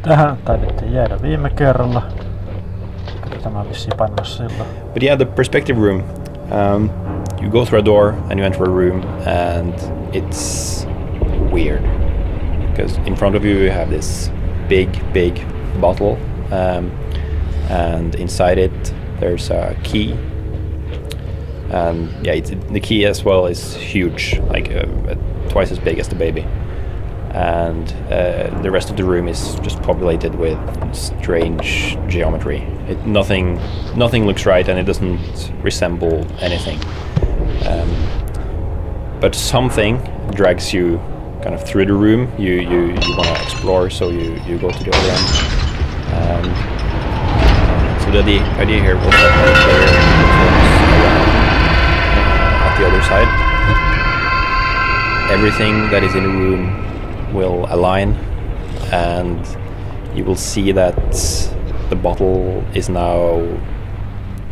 Tähän taidettiin jäädä viime kerralla. Kyllä tämä vissiin pannas silloin. But yeah, the perspective room. You go through a door and you enter a room, and it's weird because in front of you have this big bottle, and inside it there's a key. And yeah, the key as well is huge, like twice as big as the baby. And the rest of the room is just populated with strange geometry. Nothing looks right, and it doesn't resemble anything. But something drags you kind of through the room. You want to explore, so you go to the other end. So the idea here was that the player performs at the other side. Everything that is in the room will align, and you will see that the bottle is now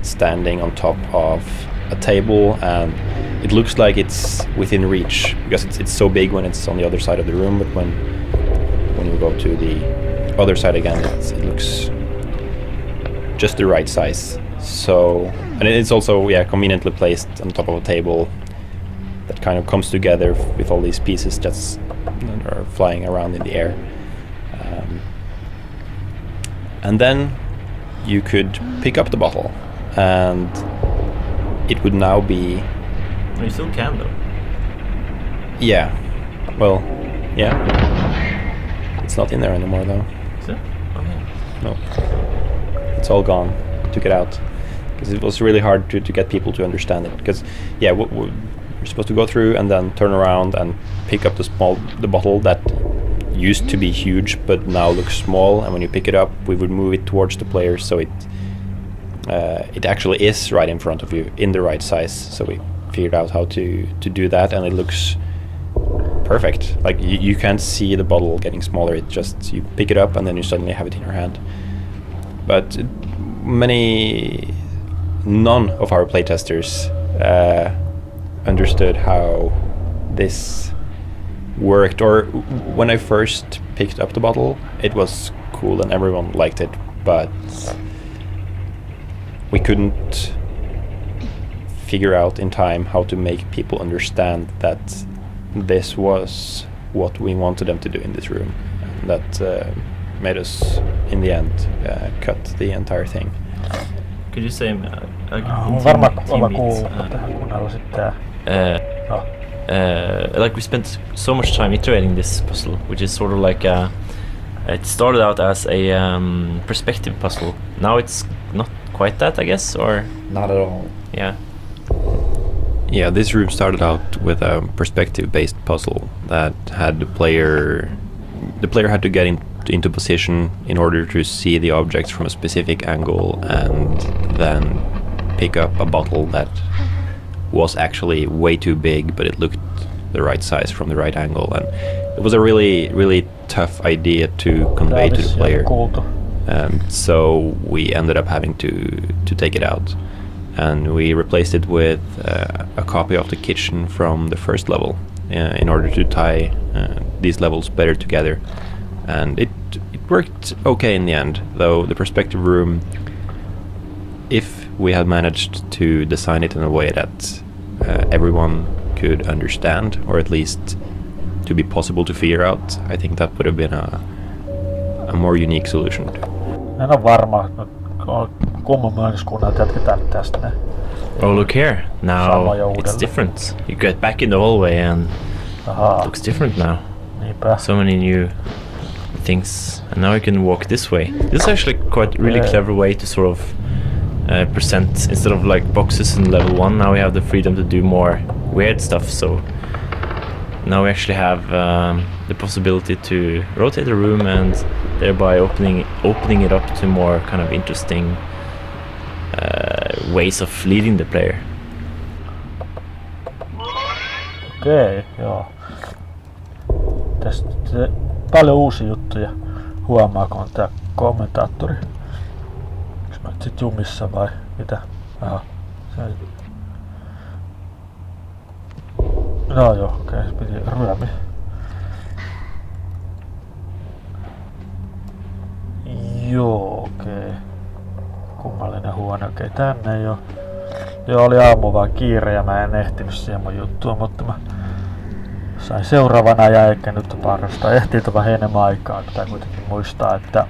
standing on top of a table, and it looks like it's within reach because it's so big when it's on the other side of the room, but when you go to the other side again, it looks just the right size. So, and it's also conveniently placed on top of a table that kind of comes together with all these pieces that are flying around in the air. And then you could pick up the bottle, and it would now be... You still can, though. Yeah. Well, yeah. It's not in there anymore, though. Is it? Okay. No. It's all gone. Took it out. Because it was really hard to get people to understand it. Because, yeah, we're supposed to go through and then turn around and pick up the bottle that used to be huge but now looks small, and when you pick it up we would move it towards the player so it actually is right in front of you in the right size. So we figured out how to do that, and it looks perfect. Like you can't see the bottle getting smaller, it just, you pick it up and then you suddenly have it in your hand. But none of our playtesters understood how this worked, or when I first picked up the bottle it was cool and everyone liked it, but we couldn't figure out in time how to make people understand that this was what we wanted them to do in this room. And that made us in the end cut the entire thing. Could you say varmaan kuullut tähän kun haluaisit tää. Like we spent so much time iterating this puzzle, which is sort of like it started out as a perspective puzzle. Now it's not quite that, I guess, or not at all. Yeah, this room started out with a perspective-based puzzle that had the player had to get into position in order to see the objects from a specific angle, and then pick up a bottle that was actually way too big, but it looked the right size from the right angle, and it was a really tough idea to convey to the player. So we ended up having to take it out, and we replaced it with a copy of the kitchen from the first level in order to tie these levels better together, and it worked okay in the end. Though the perspective room, if we had managed to design it in a way that everyone could understand, or at least to be possible to figure out, I think that would have been a more unique solution. En ole varma, kumman myönnyskunnat jatketaan tästä. Oh, look here. Now it's different. You get back in the hallway and it looks different now. Niinpä. So many new things, and now you can walk this way. This is actually quite really clever way to sort of present, instead of like boxes in level 1, now we have the freedom to do more weird stuff. So now we actually have the possibility to rotate the room and thereby opening it up to more kind of interesting ways of leading the player. Okei, joo. Tästä paljon uusia juttuja huomaa, kun on tää kommentaattori. Onks mä nyt sit jumissa vai mitä? Aha, no joo, okei, se piti ryömiä. Joo, okei. Kummallinen huone, okei, tänne ei oo. Joo, oli aamu vaan kiire ja mä en ehtinyt siihen mun juttua, mutta mä sain seuraavana ja eikä nyt parasta. Ehtii vähän enemmän aikaa, pitää kuitenkin muistaa, että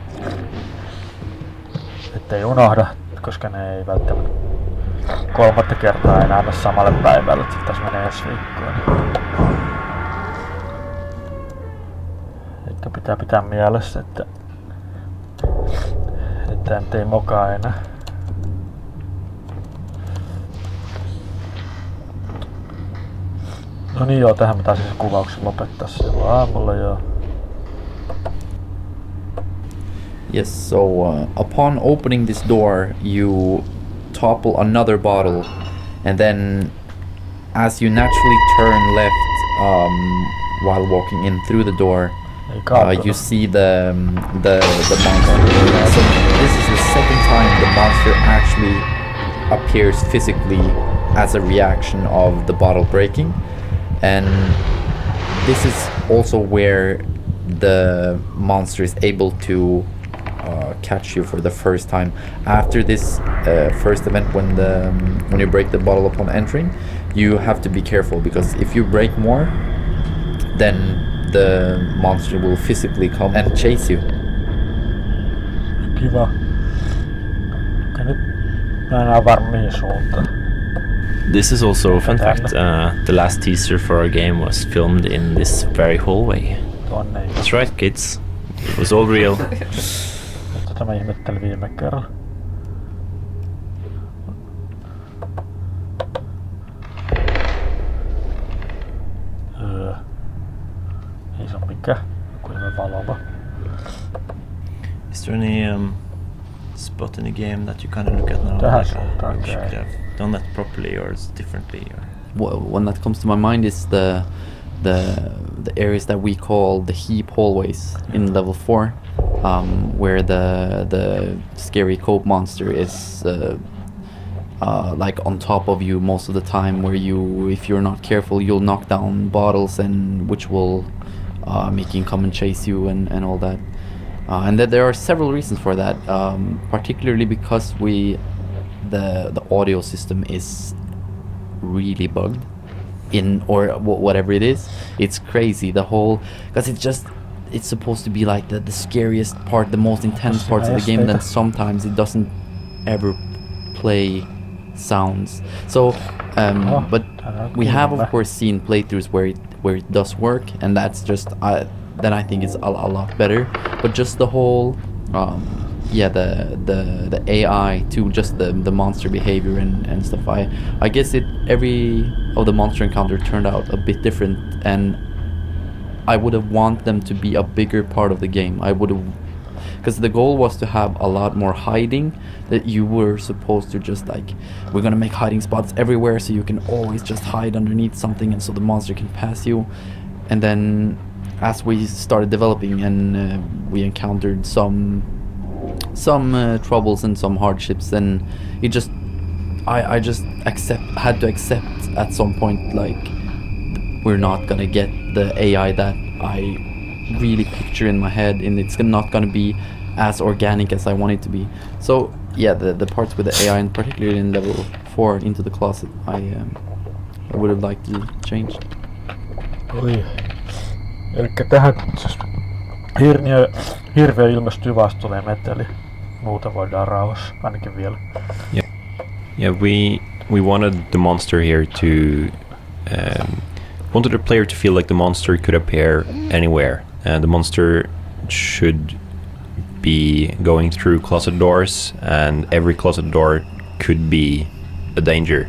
ei unohda, koska ne ei välttämättä 3. kertaa enää mene samalle päivälle, että pitäis mennä ensi viikkoon. Että pitää pitää mielessä, että en tee mokaa enää. No niin joo, tähän mä taisin sen kuvauksen lopettaa silloin aamulla joo. Yes, so upon opening this door, you topple another bottle, and then as you naturally turn left while walking in through the door, you see the monster. So this is the second time the monster actually appears physically as a reaction of the bottle breaking, and this is also where the monster is able to catch you for the first time. After this first event, when you break the bottle upon entering, you have to be careful, because if you break more, then the monster will physically come and chase you. Kiva. Nyt mä en ole varma mihin suuntaan. This is also a fun fact. The last teaser for our game was filmed in this very hallway. That's right, kids. It was all real. Tätä mä ihmettelin viime kerralla. Ei se oo mikään. Joku ihme valova. Is there any spot in the game that you kind of look at now? Tähän Like, suuntaan. we should have done that properly or differently? Or? One that comes to my mind is the areas that we call the heap hallways in level 4, where the scary cope monster is like on top of you most of the time, where you, if you're not careful, you'll knock down bottles, and which will make him come and chase you and all that. And that there are several reasons for that, particularly because the audio system is really bugged or whatever it is. It's crazy, the whole, because it's supposed to be like the scariest part, the most intense parts of the game, and then sometimes it doesn't ever play sounds. So but we have of course seen playthroughs where it does work, and that's just then I think it's a lot better. But just the whole the AI to just the monster behavior and stuff, I guess every of the monster encounter turned out a bit different, and I would have want them to be a bigger part of the game. I would have, because the goal was to have a lot more hiding, that you were supposed to just like, we're gonna make hiding spots everywhere so you can always just hide underneath something, and so the monster can pass you. And then as we started developing and we encountered some troubles and some hardships, and it just I just had to accept at some point, like, we're not gonna get the AI that I really picture in my head, and it's not gonna be as organic as I want it to be. So yeah, the parts with the AI, and particularly in level 4 into the closet, I would have liked to change. Oi. Elikkä tähän siis hirveä ilmestyy vasta tulee meteli. Muuta voidaan rauhassa, ainakin vielä. Yeah, we wanted the monster here to wanted the player to feel like the monster could appear anywhere, and the monster should be going through closet doors, and every closet door could be a danger.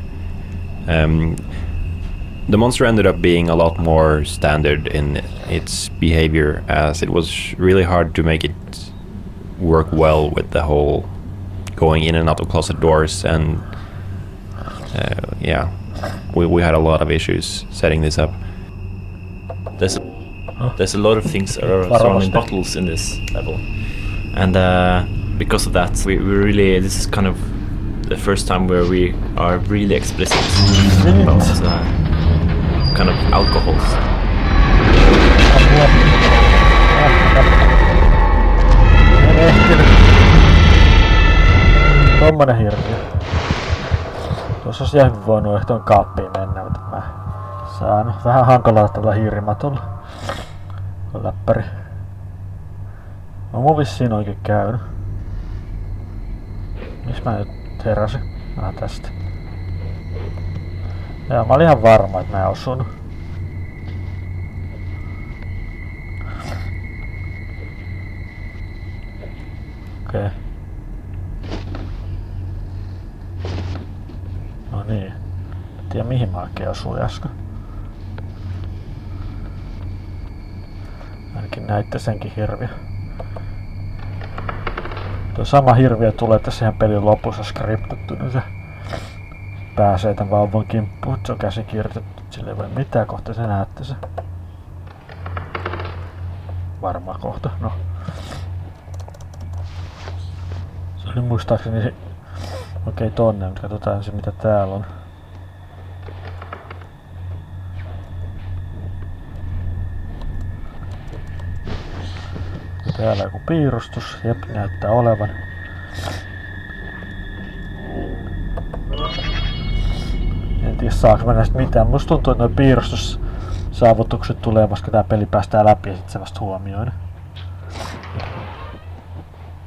The monster ended up being a lot more standard in its behavior, as it was really hard to make it work well with the whole going in and out of closet doors, and we had a lot of issues setting this up. There's a lot of things surrounding bottles in this level, and because of that, we really, this is kind of the first time where we are really explicit about kind of alcohols. En ehtinyt. Tommonen hirviö. Tuossa olisi ihan voinut ehtoon kaappiin mennä, mutta mä saanut. Vähän hankalaa tällä hiirimatolla. On läppäri. On mun vissiin oikein käynyt. Missä mä nyt heräsin? Tästä. Ja mä olin ihan varma, että mä en osunut. Okei. No niin. En tiedä mihin mä oikein osuin äsken. Ainakin näitte senkin hirviö. Tuo sama hirviö tulee tässä ihan pelin lopussa skriptattu, niin se pääsee tämän vauvan kimppuun. Se on käsikirjoitettu, sillä ei voi mitään, kohta se näette se. Varmaan kohta, no. Se oli muistaakseni okei tonne, mutta katsotaan ensin mitä täällä on. Täällä joku piirustus, jep, näyttää olevan. En tiedä saaks mä näistä mitään. Musta tuntuu, että nuo piirustussaavutukset tulee vasta kun tää peli päästään läpi ja sit se vasta huomioida.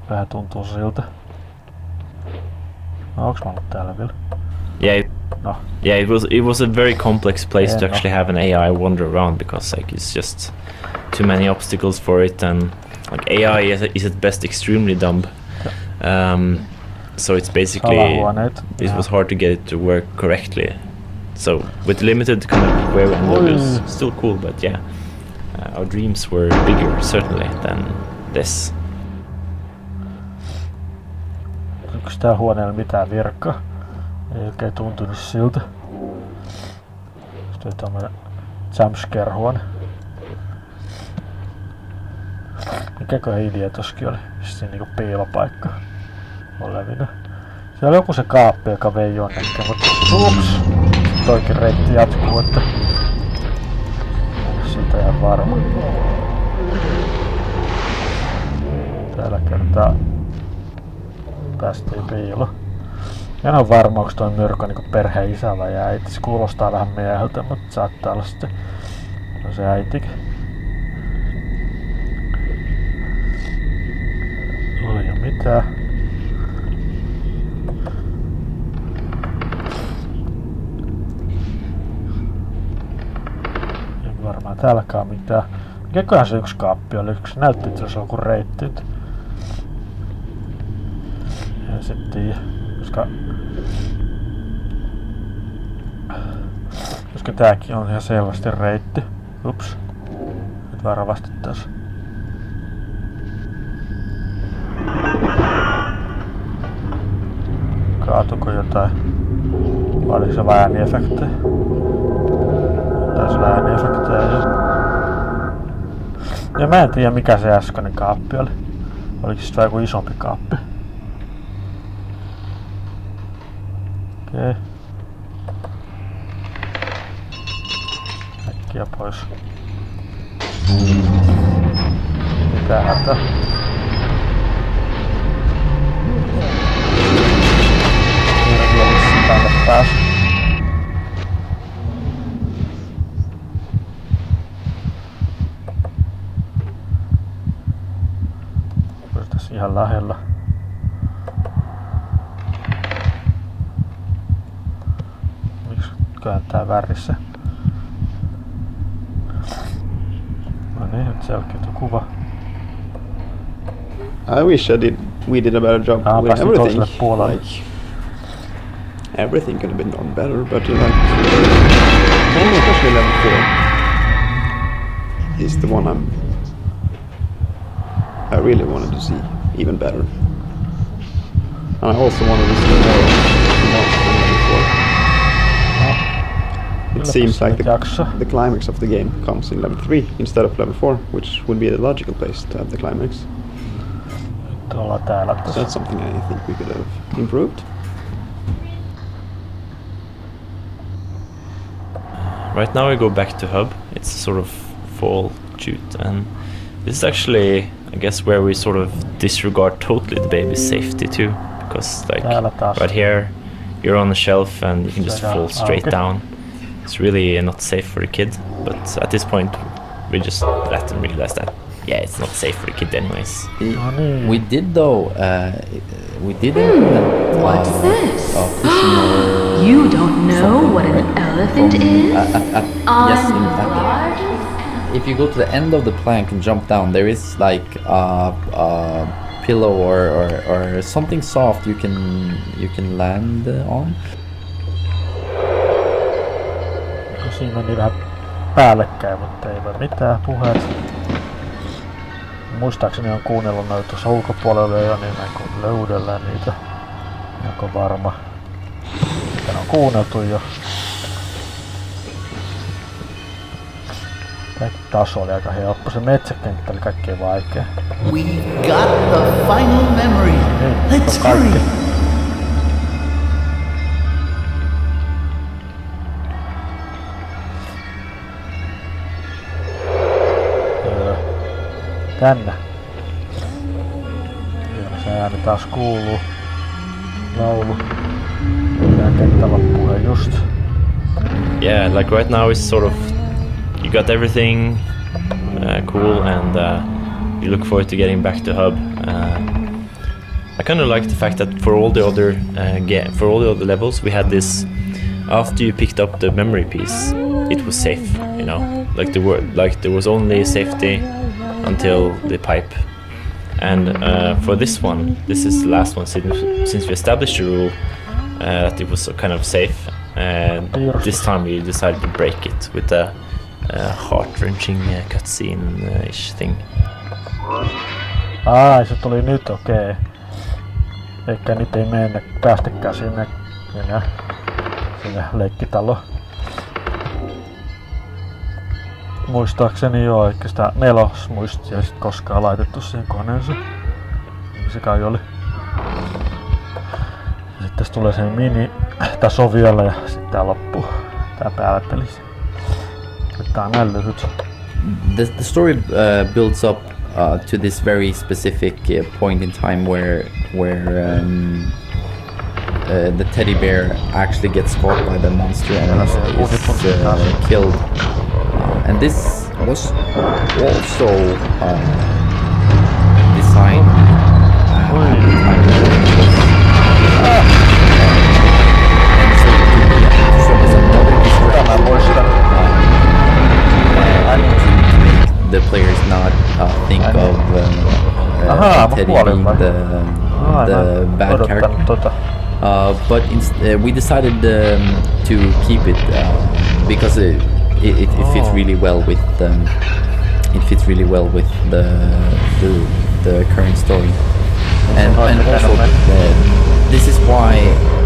Vähän tuntuu siltä. No onks mä ollut täällä vielä? No. Yeah, it was a very complex place to actually have an AI wander around because like it's just too many obstacles for it, and like AI is at best extremely dumb. So it's basically it was hard to get it to work correctly. So with limited kind of where it was still cool, but yeah, our dreams were bigger certainly than this. Onko tää huoneella mitään virkkaa? Ei oikein tuntunut siltä. Sitten tommonen jumpscare-huone. Mikäköhän idea toskin oli? Sitten niinku piilopaikka olevina. Siellä oli joku se kaappi, joka vei jonnekin, mutta ups! Toikin reitti jatkuu, että siitä ihan varma. Tällä kertaa päästiin piiloon. En ole varma, onko toi Myrko niinku perheen isä vai äiti. Se kuulostaa vähän mieheltä, mutta saattaa olla sitten no se äitikin. Ei oo mitään. Ei varmaan täälläkään mitään. Mikäköhän se yksi kaappi oli? Yksi näytti, että se on joku reitti. En sit tiedä. Koska tääkin on ihan selvästi reitti. Ups. Nyt varovasti taas. Kaatuko jotain? Vai oliko se vaan ääniefektejä? Taisi olla ääniefektejä jo. Ja mä en tiedä mikä se äskeinen kaappi oli. Oliko se joku isompi kaappi? Okei. Äkkiä pois. Mitä hätä? Hirviö tänne pääs. Olisi tässä ihan lähellä. Kääntää värissä. No niin, nyt selkeä kuva. I wish we did a better job with everything. Like, everything could have been done better, but like, especially level 4 is the one I really wanted to see even better. And I also wanted to see more than level 4. It seems like the climax of the game comes in level 3 instead of level 4, which would be the logical place to have the climax. So that's something I think we could have improved. Right now we go back to hub. It's a sort of fall chute, and this is actually, I guess, where we sort of disregard totally the baby's safety too, because like Täällä taas. right here, you're on a shelf and you can just Saadaan fall straight auki. down. It's really not safe for the kid, but at this point, we just let them realize that yeah, it's not safe for the kid anyways. No niin. We did though. We did implement What's this? optional. You don't know what an elephant is? Yes, if you go to the end of the plank and jump down, there is like a pillow or something soft you can land on. Siinä meni vähän päällekkäin, mutta ei voi mitään puheet. Muistaakseni on kuunnellut noita tuossa ulkopuolella jo niin kuin löydellään niitä. Onko varma? Mitä ne on kuunneltu jo. Tää taso oli aika helppo. Se metsäkenttä oli kaikkein vaikea. We've got the final memory. Niin, Let's on kaikki. hurry. Tänne. Siellä se ääni taas kuuluu. Laulu. Tää kenttä loppuu just. Yeah, like right now it's sort of you got everything cool, and you look forward to getting back to hub. I kind of like the fact that for all the other levels we had this. After you picked up the memory piece, it was safe. You know, like there was only safety until the pipe. And for this one, this is the last one since we established the rule that it was kind of safe. And this time we decided to break it with a heart-wrenching cutscene-ish thing. Ai, se tuli nyt, okei. Eikä nyt ei mennä päästäkään sinne leikkitaloon. Muistaakseni joo, eikä sitä nelosmuistia sit koskaan laitettu siihen koneeseen. Niin se kai oli. Ja sitten tässä tulee se mini, tässä on vielä ja sitten tää loppuu. Tää pääpelissä. Nyt tää on näin lyhyt. The story builds up to this very specific point in time where the teddy bear actually gets caught by the monster and is killed. And this was also designed at the time. And so as another distraction, the players not think of Teddy being the bad character. But we decided to keep it because it fits really well with the current story, and also this is why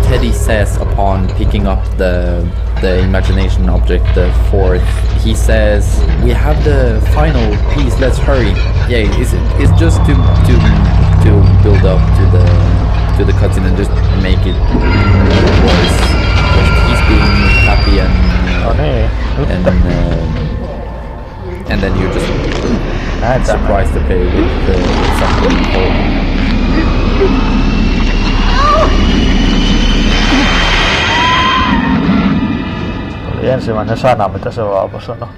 Teddy says upon picking up the imagination object, the fourth, he says, "We have the final piece. Let's hurry." Yeah, it's just to build up to the cutscene and just make it worse. He's being happy and then you're just surprised to play with something cold. Oli ensimmäinen sana, mitä se Valvo sanoi.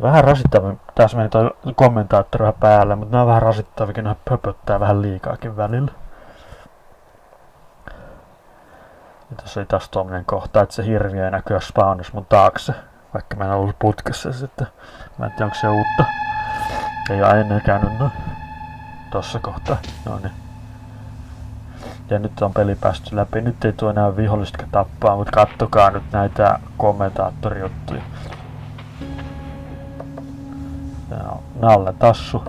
Vähän rasittavia. Tässä meni toi kommentaattori vähän päälle, mutta nämä on vähän rasittavikin. Nämä pöpöttää vähän liikaakin välillä. Ja tossa ei taas tommonen kohta, että se hirviö ei näkyä spawnis mun taakse. Vaikka mä en ollut putkessa sitten. Mä en tiedä, onko se uutta. Ei oo ennen käynyt noin. Tossa kohtaa. No niin. Ja nyt on peli päästy läpi. Nyt ei tuo enää vihollistakaan tappaa, mutta kattokaa nyt näitä kommentaattorijuttuja. Tää on Nalle tassu.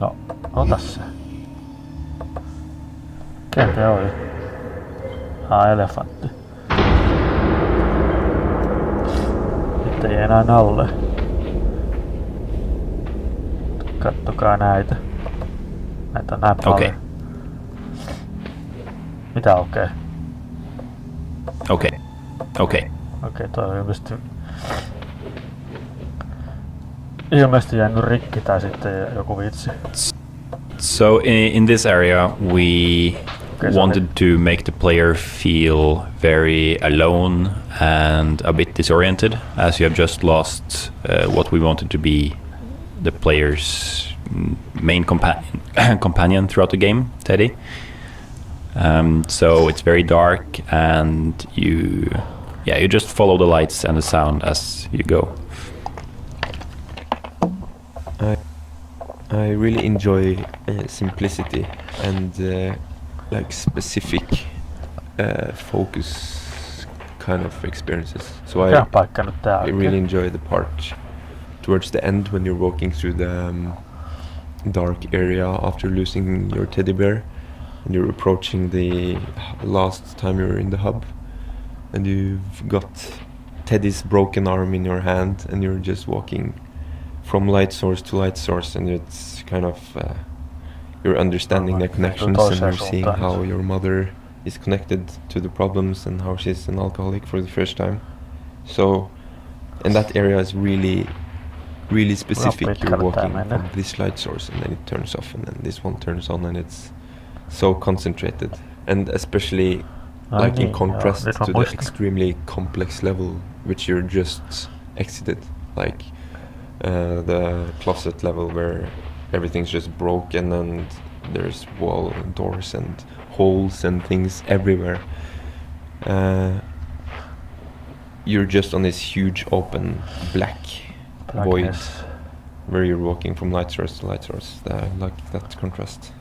No, ota se. Ketä oli? Elefantti. Nyt ei enää Nalle. Kattokaa näitä. Näitä on näin paljon. Okei. Mitä okei? Okei. Okei, toi on ilmeisesti jäänyt rikki tai sitten joku vitsi. So in this area, we wanted to make the player feel very alone and a bit disoriented, as you have just lost what we wanted to be the player's main companion throughout the game, Teddy. So it's very dark, and you just follow the lights and the sound as you go. I really enjoy simplicity and like specific focus kind of experiences. So I really enjoy the part towards the end when you're walking through the dark area after losing your teddy bear, and you're approaching the last time you're in the hub, and you've got Teddy's broken arm in your hand, and you're just walking from light source to light source, and it's kind of you're understanding the connections, and you're seeing how your mother is connected to the problems and how she's an alcoholic for the first time. So, and that area is really specific. You're walking from this light source, and then it turns off, and then this one turns on, and it's so concentrated, and especially like in contrast to the extremely complex level which you're just exited, like the closet level where everything's just broken and there's wall and doors and holes and things everywhere. You're just on this huge open black void where you're walking from light source to light source. Like that contrast.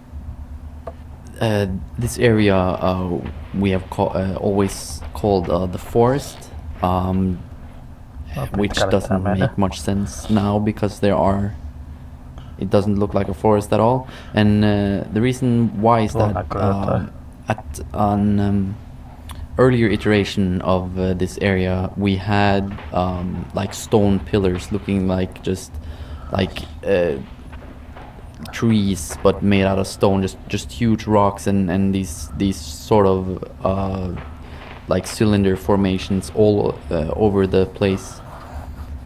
This area we have always called the forest, which doesn't make much sense now because it doesn't look like a forest at all. And the reason why is that at an earlier iteration of this area we had like stone pillars looking like just like trees but made out of stone, just huge rocks and these sort of like cylinder formations all over the place,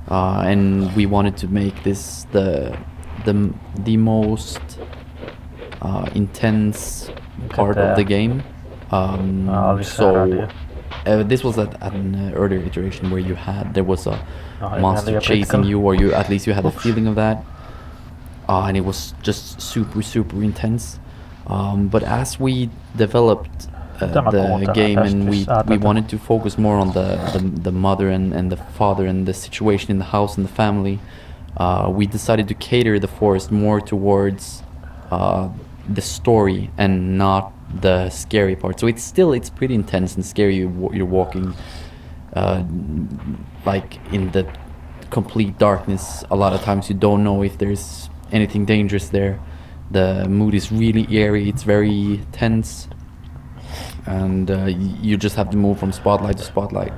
and we wanted to make this the most intense part of the game. So this was at an earlier iteration where there was a monster chasing you, or at least you had a feeling of that. And it was just super intense. But as we developed the game, and we wanted to focus more on the mother and the father and the situation in the house and the family, we decided to cater the forest more towards the story and not the scary part. So it's pretty intense and scary. You're walking like in the complete darkness. A lot of times you don't know if there's anything dangerous there. The mood is really eerie, it's very tense, and you just have to move from spotlight to spotlight.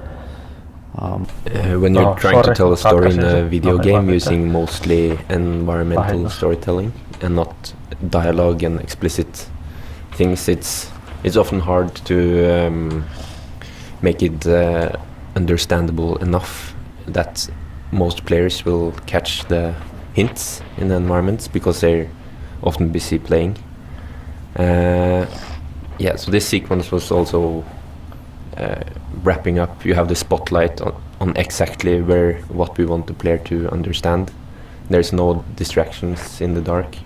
When you're trying to tell a story in a video game using mostly environmental storytelling and not dialogue and explicit things, it's often hard to make it understandable enough that most players will catch the hints in the environments because they're often busy playing. So this sequence was also wrapping up. You have the spotlight on exactly what we want the player to understand. There's no distractions in the dark.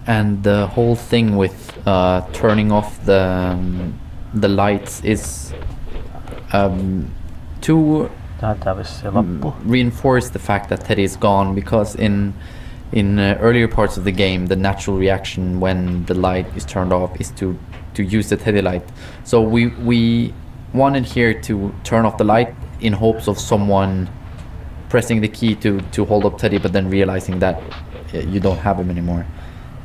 And the whole thing with turning off the lights is to reinforce the fact that Teddy is gone, because in earlier parts of the game the natural reaction when the light is turned off is to use the Teddy light. So we wanted here to turn off the light in hopes of someone pressing the key to hold up Teddy, but then realizing that you don't have him anymore.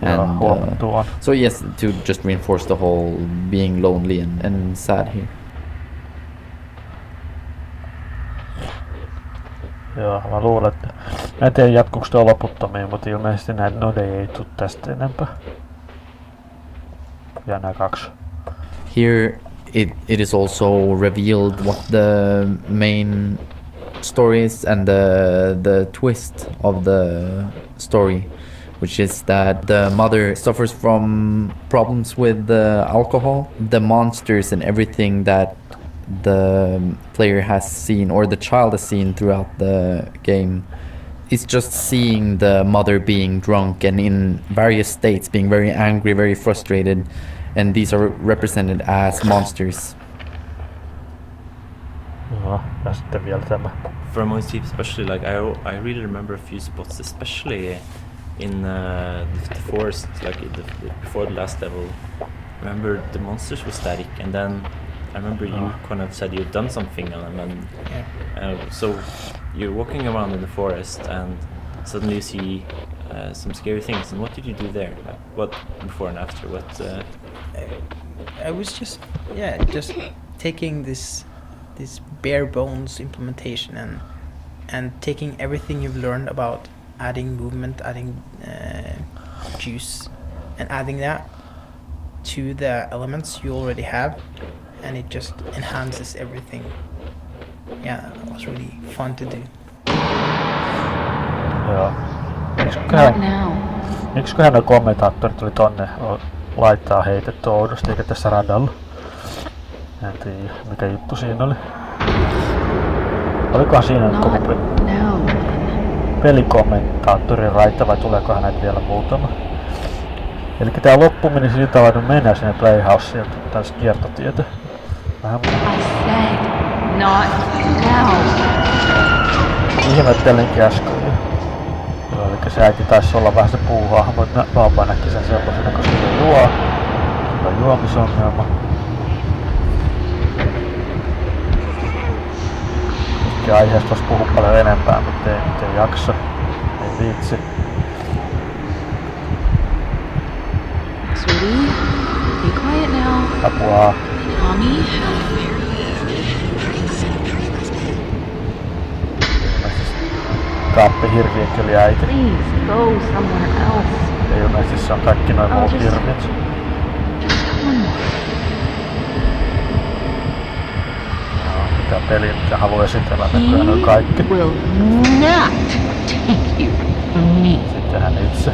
And so yes, to just reinforce the whole being lonely and sad here. Joo, mä luulen, että mä en tiedä jatkuuko tuo loputtomiin, mutta ilmeisesti näitä nodeja ei tule tästä enempää. Ja nämä kaksi. Here it is also revealed what the main stories and the twist of the story, which is that the mother suffers from problems with alcohol. The monsters and everything that the player has seen, or the child has seen throughout the game, is just seeing the mother being drunk and in various states, being very angry, very frustrated, and these are represented as monsters. Ja sitten vielä tämä. For Among Thieves especially, like I really remember a few spots, especially in the forest, like before the last level. I remember the monsters were static, and then I remember you kind of said you'd done something on them, and so you're walking around in the forest, and suddenly you see some scary things. And what did you do there? Like, what before and after? What? I was just taking this bare bones implementation and taking everything you've learned about adding movement, adding juice, and adding that to the elements you already have, and it just enhances everything. Yeah, it was really fun to do. Joo. Not now. Miksiköhän nuo kommentaattorit oli tonne laittaa heitetty oudosti eikä tässä radalla? En tiedä mikä juttu siinä oli. Olikohan siinä pelikommentaattorin raita vai tuleekohan näitä vielä muutama? Elikkä tää loppuminen sillä tavalla mennään sinne Playhouseen taas kiertotietä. Vähän Not now. ihmettelinkin äsken. Joo, elikkä se äiti taisi olla vähän se puuhahmo, että vauva näki sen sellaisena, koska se juo. Kyllä juomisongelma. Ja aiheesta vois puhua paljon enempää, mutta ei jaksa. Ei viitsi. Sweetie, be quiet now. Apua. Mommy. Kaappihirviökin oli äiti. Please go somewhere else. Ei ilmeisesti se on kaikki noin muut hirviöt. Mitä peliä, mitä haluaa esitellä, näköjään noin kaikki. Will not take you from me. Sitten hän itse.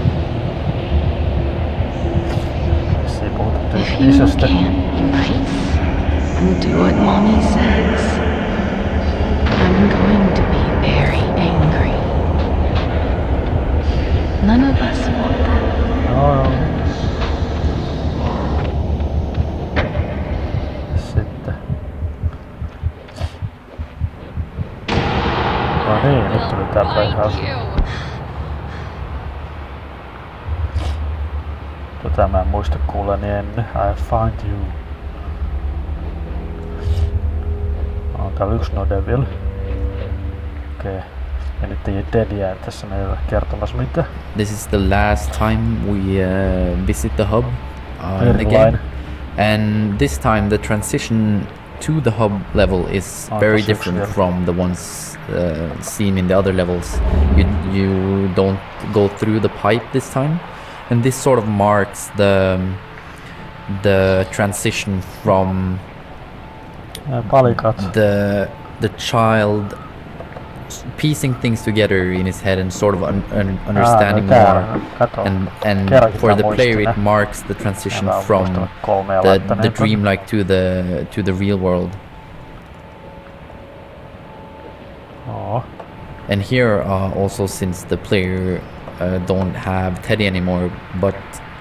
Tässä ei puhuta If you tyypillisestä. can't be nice and do what mommy says, I'm going to be very angry. None of us want that. No. Sitten. No niin, nyt tuli tää Playhouse. Tätä mä en muista kuulleni ennen. I find you. On täällä yksi node vielä. Okei. Ja nyt ei Deadiä tässä meillä kertomassa mitä. This is the last time we visit the hub in the game. And this time the transition to the hub level is very different from the ones seen in the other levels. You don't go through the pipe this time, and this sort of marks the transition from the child piecing things together in his head and sort of understanding more, and for the player it marks the transition from the dreamlike to the real world. And here also, since the player don't have Teddy anymore, but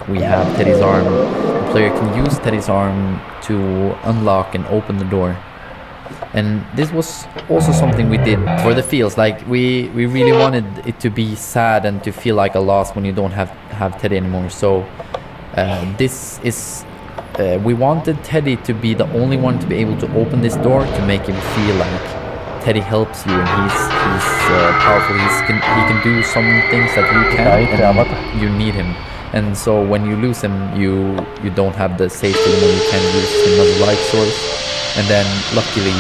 we have Teddy's arm, the player can use Teddy's arm to unlock and open the door. And this was also something we did for the feels. Like we really wanted it to be sad and to feel like a loss when you don't have Teddy anymore. So this is we wanted Teddy to be the only one to be able to open this door, to make him feel like Teddy helps you and he's powerful. He can do some things that you can't, and you need him. And so when you lose him, you don't have the safety when you can use him as a light source. And then luckily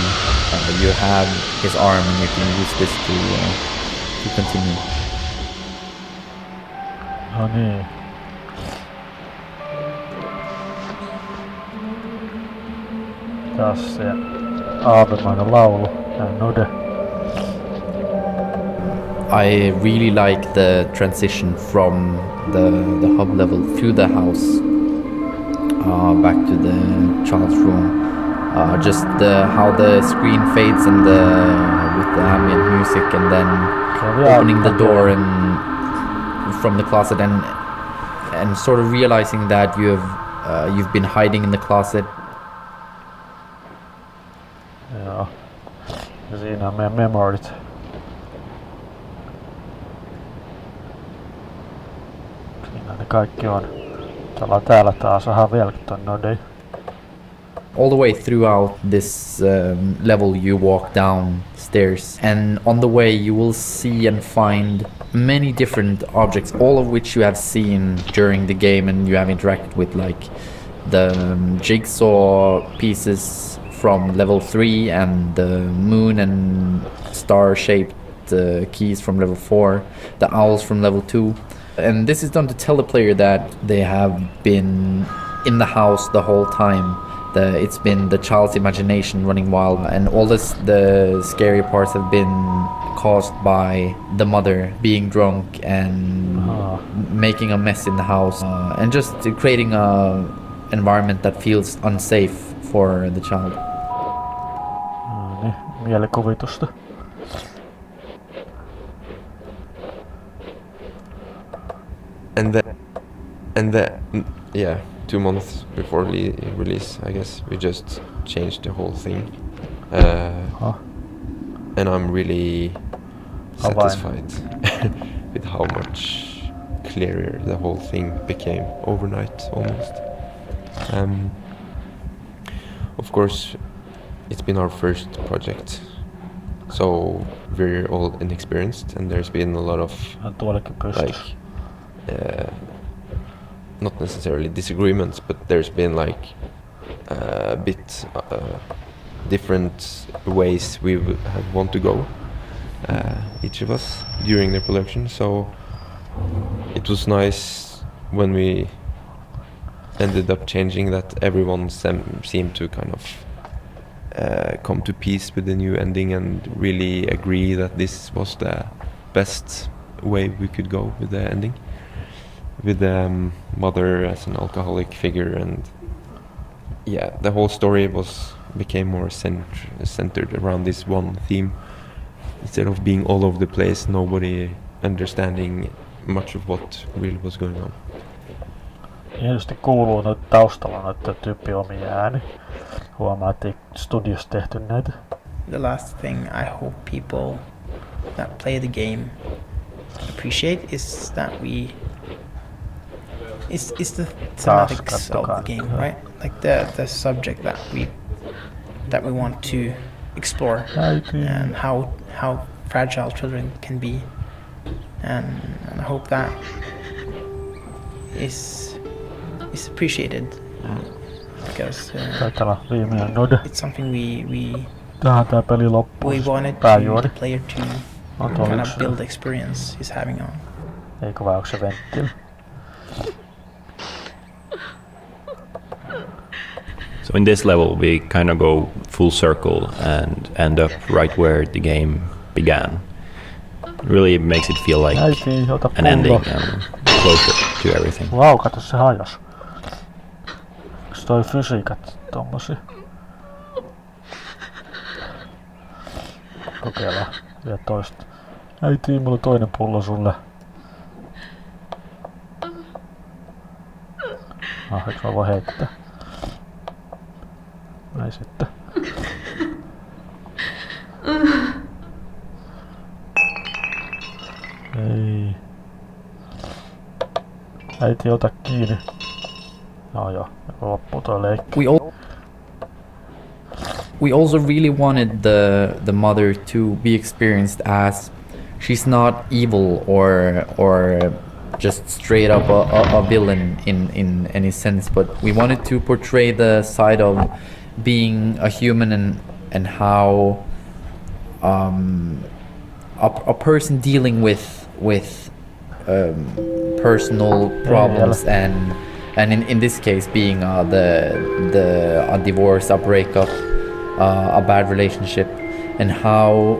you have his arm and you can use this to continue. No niin. Taas se aavemainen laulu. Node. I really like the transition from the hub level to the house, back to the child's room. Just how the screen fades and with the ambient music, and then opening the door and from the closet, and sort of realizing that you've been hiding in the closet. Joo. Ja siinä on meidän memorit. Siinä ne kaikki on. Täällä taas aha velkton nodei. All the way throughout this level you walk downstairs, and on the way you will see and find many different objects, all of which you have seen during the game and you have interacted with, like the jigsaw pieces from level 3 and the moon and star shaped keys from level 4, the owls from level 2. And this is done to tell the player that they have been in the house the whole time. It's been the child's imagination running wild, and all the scary parts have been caused by the mother being drunk and making a mess in the house, and just creating a environment that feels unsafe for the child. Niin, mielikuvitusta. And then, yeah, 2 months before release, I guess, we just changed the whole thing. And I'm really satisfied with how much clearer the whole thing became overnight, almost. Of course, it's been our first project, so we're all inexperienced, and there's been a lot of not necessarily disagreements, but there's been like a bit different ways we want to go, each of us, during the production. So it was nice when we ended up changing that everyone seemed to kind of come to peace with the new ending and really agree that this was the best way we could go with the ending, with the mother as an alcoholic figure. And yeah, the whole story became more centered around this one theme, instead of being all over the place, nobody understanding much of what really was going on. Tietysti kuuluu noita taustalla noita tyyppi omia ääni. Huomaa, ettei studiossa tehty näitä. The last thing I hope people that play the game appreciate is that it's the thematics of the game, right? Like the subject that we want to explore, and how fragile children can be, and I hope that is appreciated, because it's something we wanted the player to kind of build the experience he's having on. Eikö vai onko se venttiili? So in this level we kind of go full circle and end up right where the game began. It really makes it feel like an ending and closure to everything. Vau, kato se hajos. Onks toi fysiikat tommosia? Kokeillaan vielä toista. Äiti, mulla on toinen pullo sulle. Eiks mä voi heittää? Näin sitten. Ei. Äiti, ota kiinni. No joo, loppuu toi leikki. We also really wanted the mother to be experienced as she's not evil or just straight up a villain in any sense, but we wanted to portray the side of being a human and how a person dealing with personal problems, and in this case being a divorce, a breakup, a bad relationship, and how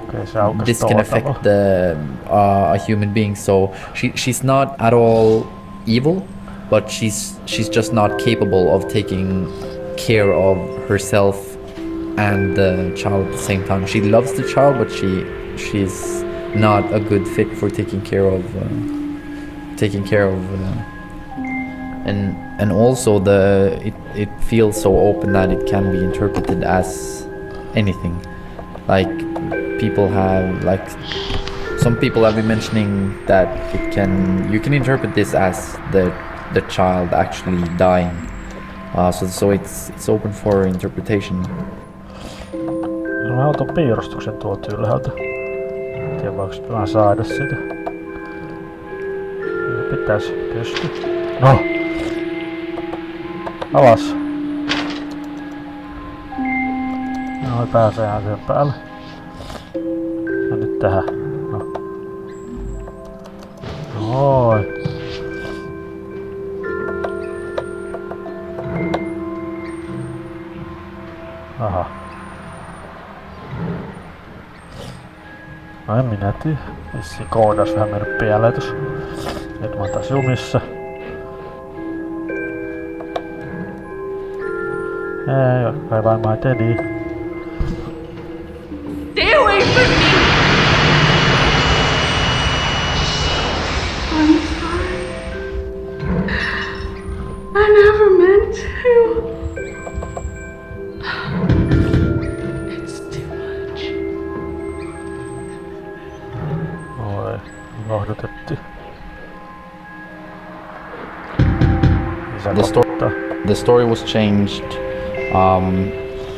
this can affect a human being. So she's not at all evil, but she's just not capable of taking care of herself and the child at the same time. She loves the child, but she's not a good fit for taking care of and also it feels so open that it can be interpreted as anything. Like some people have been mentioning that you can interpret this as the child actually dying. So it's open for interpretation. Mä otan piirustuksen tuolta ylhäältä. En tiedä voiko mä saada sitä. Pitäis pysty. No! Alas! Noin pääseehän sen päälle. Ja nyt tähän. No. Noin. Aha. No en minä tiedä. Vissiin koodas vähän mennyt pieleen tossa. Nyt mä oon taas jumissa. Ei, kai vain mä Teddy. Stay away from me! I'm sorry. I never meant to. It's too much. Oi, lohdutettiin. The story was changed,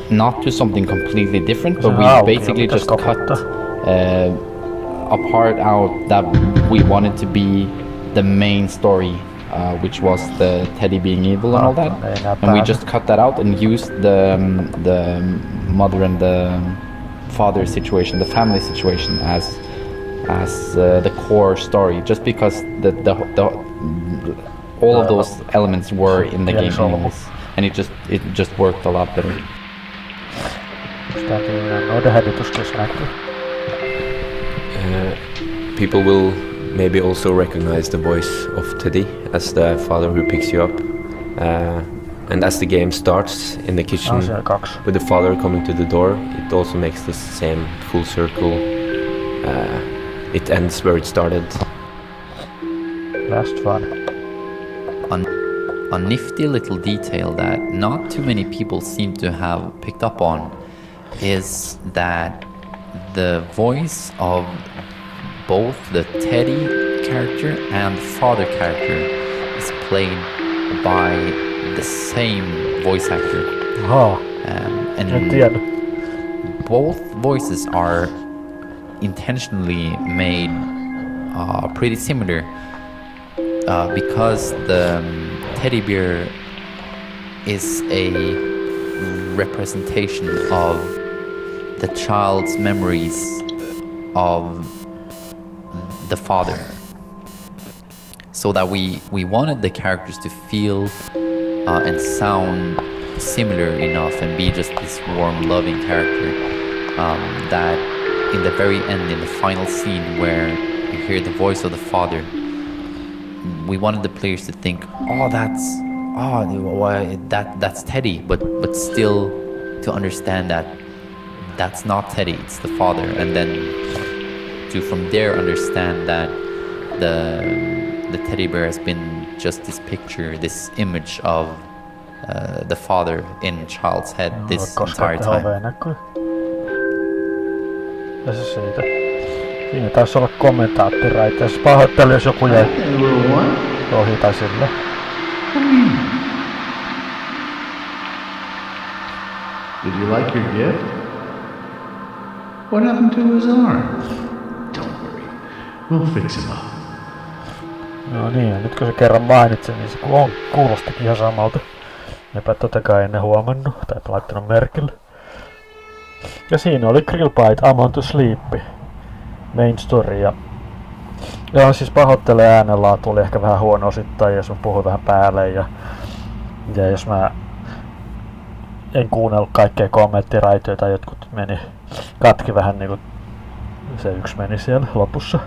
not to something completely different, but we basically just cut a part out that we wanted to be the main story, which was the Teddy being evil and all that, and we just cut that out and used the mother and the father situation, the family situation, as the core story, just because all of those elements were in the game anyways, and it just worked a lot better. People will maybe also recognize the voice of Teddy as the father who picks you up. And as the game starts in the kitchen with the father coming to the door, it also makes the same full circle. It ends where it started. Last one. A nifty little detail that not too many people seem to have picked up on is that the voice of both the Teddy character and father character is played by the same voice actor. And both voices are intentionally made pretty similar because the teddy bear is a representation of the child's memories of the father, so that we wanted the characters to feel and sound similar enough and be just this warm, loving character that in the very end, in the final scene where you hear the voice of the father, we wanted the players to think, that's Teddy, but still to understand that that's not Teddy, it's the father, and then to from there understand that the teddy bear has been just this picture, this image of the father in child's head this entire time. Tässä siitä. Siinä taisi olla kommentaattoreita. Pahoittelen, jos joku jäi ohi tai sillä. Did you like your gift? What happened to his arm? Don't worry, we'll fix him up. No niin, nyt kun se kerran mainitsin, niin se kuulostikin ihan samalta. Eipä totakaan ennen huomannut, tai laittanut merkille. Ja siinä oli Grill Bite, Amon to Sleep, main story. Ja siis pahoittelen äänenlaatu, oli ehkä vähän huono osittain, jos mä puhuin vähän päälle. Ja jos mä en kuunnellut kaikkea kommenttiraitoja tai jotkut meni katki vähän niinku se yksi meni siellä lopussa.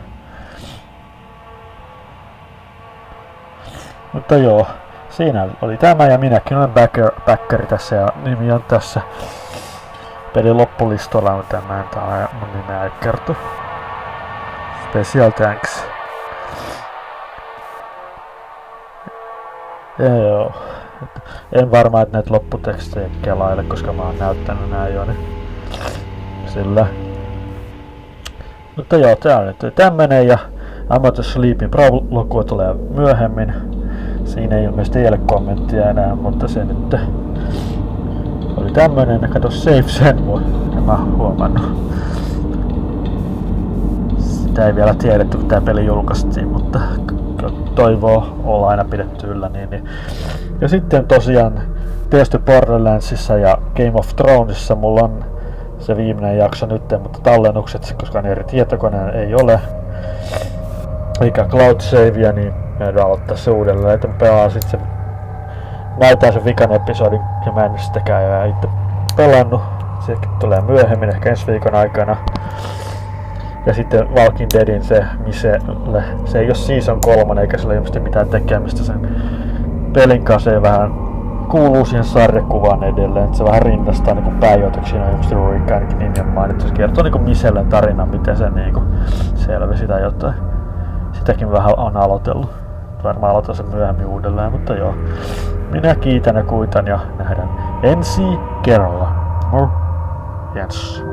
Mutta joo, siinä oli tämä ja minäkin olen backeri tässä ja nimi on tässä pelin loppulistolla, mutta mä en tää mun nimeä kerto. Special thanks. Ja joo. En varmaan, että näitä lopputekstejä kelaile, koska mä oon näyttänyt nää jo, niin sillä. Mutta joo, tää on nyt tämmönen ja I'm to Sleepin Pro-lukua tulee myöhemmin. Siinä ei ilmeisesti ole kommenttia enää, mutta se nyt oli tämmönen. Kato save sen, en mä huomannut. Sitä ei vielä tiedetty, kun tää peli julkaistiin, mutta toivoo olla aina pidetty yllä. Niin. Ja sitten tosiaan tietysti Borderlandsissa ja Game of Thronesissa mulla on se viimeinen jakso nyt, mutta tallennukset, koska ne eri tietokoneen ei ole, eikä cloud savea, niin meidän aloittaa se uudelleen, että mä pelaan sit sen, näytään sen vikan episodin ja mä en sitäkään itse pelannut. Sekin tulee myöhemmin, ehkä ensi viikon aikana. Ja sitten Walking Deadin se Miselle, se ei oo season 3 eikä sillä ilmeisesti mitään tekemistä sen pelin kanssa, se vähän kuuluu siihen sarjakuvaan edelleen, että se vähän rinnastaa niinku pääjohtajaksi, on ilmeisesti Rick ainakin nimi on mainittu, se kertoo niinku Misellen tarinan, miten se niinku selvisi tai jotain. Sitäkin vähän on aloitellut. Varmaan aloitan sen myöhemmin uudelleen, mutta joo. Minä kiitän ja kuitan ja nähdään ensi kerralla. Jens.